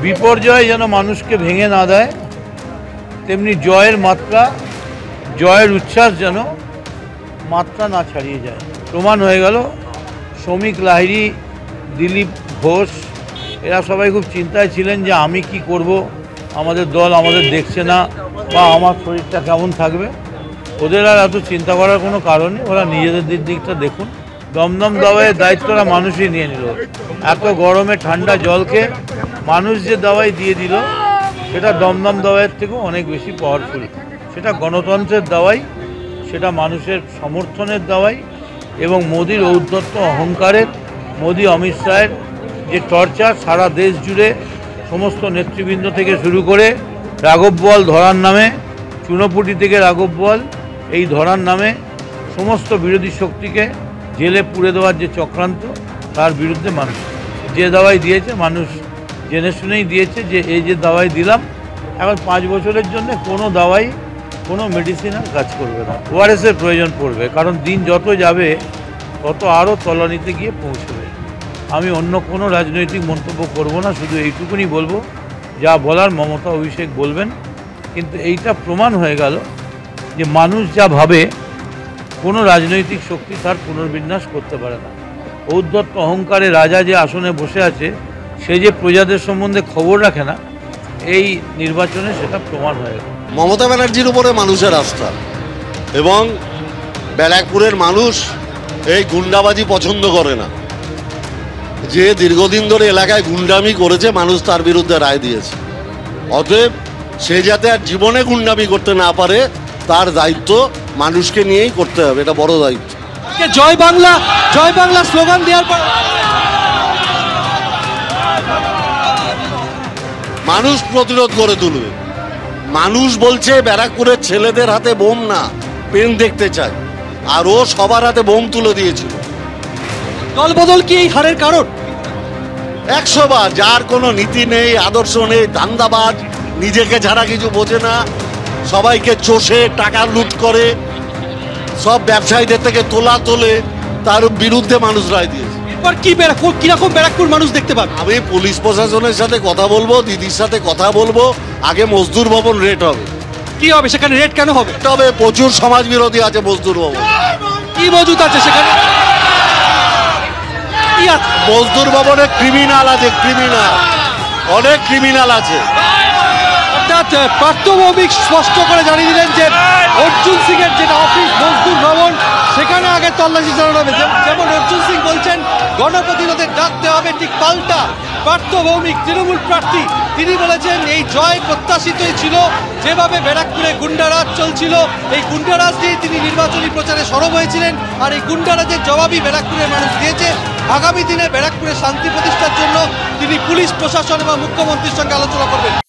বিপর্যয় যেন মানুষকে ভেঙে না দেয়, তেমনি জয়ের মাত্রা, জয়ের উচ্ছ্বাস যেন মাত্রা না ছাড়িয়ে যায়। প্রমাণ হয়ে গেল শ্রমিক লাহিড়ী, দিলীপ ঘোষ এরা সবাই খুব চিন্তায় ছিলেন যে আমি কি করব, আমাদের দল আমাদের দেখছে না, বা আমার শরীরটা কেমন থাকবে। ওদের আর এত চিন্তা করার কোনো কারণ নেই, ওরা নিজেদের দিকটা দেখুন। দমদম দাওয়াইয়ের দায়িত্বটা মানুষই নিয়ে নিল। এত গরমে ঠান্ডা জলকে মানুষ যে দাওয়াই দিয়ে দিল, সেটা দমদম দাওয়াইয়ের থেকেও অনেক বেশি পাওয়ারফুল। সেটা গণতন্ত্রের দাওয়াই, সেটা মানুষের সমর্থনের দাওয়াই, এবং মোদির ঔদ্ধত্য অহংকারের, মোদি অমিত শাহের যে টর্চার সারা দেশ জুড়ে সমস্ত নেতৃবৃন্দ থেকে শুরু করে রাঘব বোয়াল ধরার নামে, চুনোপুটি থেকে রাঘব বোয়াল এই ধরার নামে সমস্ত বিরোধী শক্তিকে জেলে পুড়ে দেওয়ার যে চক্রান্ত, তার বিরুদ্ধে মানুষ যে দাওয়াই দিয়েছে, মানুষ জেনে শুনেই দিয়েছে যে এই যে দাওয়াই দিলাম, এখন 5 বছরের জন্য কোনো দাওয়াই, কোনো মেডিসিন আর কাজ করবে না। ওআরএসের প্রয়োজন পড়বে, কারণ দিন যত যাবে তত আরও তলানিতে গিয়ে পৌঁছবে। আমি অন্য কোনো রাজনৈতিক মন্তব্য করব না, শুধু এইটুকুনি বলবো, যা বলার মমতা অভিষেক বলবেন। কিন্তু এইটা প্রমাণ হয়ে গেল যে মানুষ যা ভাবে কোনো রাজনৈতিক শক্তি তার পুনর্বিন্যাস করতে পারে না। ঔদ্ধত্য অহংকারে রাজা যে আসনে বসে আছে, সে যে প্রজাদের সম্বন্ধে খবর রাখে না, এই নির্বাচনে সেটা প্রমাণ হয়ে গেল। মমতা ব্যানার্জির উপরে মানুষের আস্থা, এবং ব্যারাকপুরের মানুষ এই গুন্ডাবাজি পছন্দ করে না। যে দীর্ঘদিন ধরে এলাকায় গুন্ডামি করেছে, মানুষ তার বিরুদ্ধে রায় দিয়েছে। অতএব সে যাতে আর জীবনে গুন্ডামি করতে না পারে, তার দায়িত্ব মানুষকে নিয়েই করতে হবে, এটা বড় দায়িত্ব। জয় বাংলা, জয় বাংলা স্লোগান দেওয়ার পর মানুষ প্রতিরোধ করে তুলবে। মানুষ বলছে ব্যারাকপুরের ছেলেদের হাতে বোম না, পেন দেখতে চায়, আর ও সবার হাতে বোম তুলে দিয়েছিল। দলবদল কি এই হারের কারণ? 100 বার। যার কোনো নীতি নেই, আদর্শ নেই, ধান্দাবাজ, নিজেকে ছাড়া কিছু বোঝে না, সবাইকে চষে টাকা লুট করে, সব ব্যবসায়ীদের থেকে তোলে, তার বিরুদ্ধে মানুষ রায় দিয়েছে। এরপর কি কিরকম ব্যারাকপুর মানুষ দেখতে পাবে? আমি পুলিশ প্রশাসনের সাথে কথা বলবো, দিদির সাথে কথা বলবো। আগে মজদুর ভবন রেট হবে। কি হবে সেখানে? রেট কেন হবে? তবে প্রচুর সমাজ বিরোধী আছে মজদুর ভবন। কি মজুদ আছে সেখানে? মজদুর ভবনে ক্রিমিনাল আছে, ক্রিমিনাল, অনেক ক্রিমিনাল আছে। অর্থাৎ পার্থ ভৌমিক স্পষ্ট করে জানিয়ে দিলেন যে অর্জুন সিং এর যেটা অফিস মজদুর ভবন, সেখানে আগে তল্লাশি চালানো হবে। যেমন অর্জুন সিং বলছেন গণপ্রতিরোধের ডাকতে হবে, ঠিক পাল্টা পার্থ ভৌমিক তৃণমূল প্রার্থী, তিনি বলেছেন এই জয় প্রত্যাশিতই ছিল। যেভাবে ব্যারাকপুরে গুন্ডারাজ চলছিল, এই গুন্ডারাজ দিয়ে তিনি নির্বাচনী প্রচারে সরব হয়েছিলেন, আর এই গুন্ডারাজের জবাবই ব্যারাকপুরের মানুষ দিয়েছে। আগামী দিনে ব্যারাকপুরে শান্তি প্রতিষ্ঠার জন্য তিনি পুলিশ প্রশাসন এবং মুখ্যমন্ত্রীর সঙ্গে আলোচনা করবেন।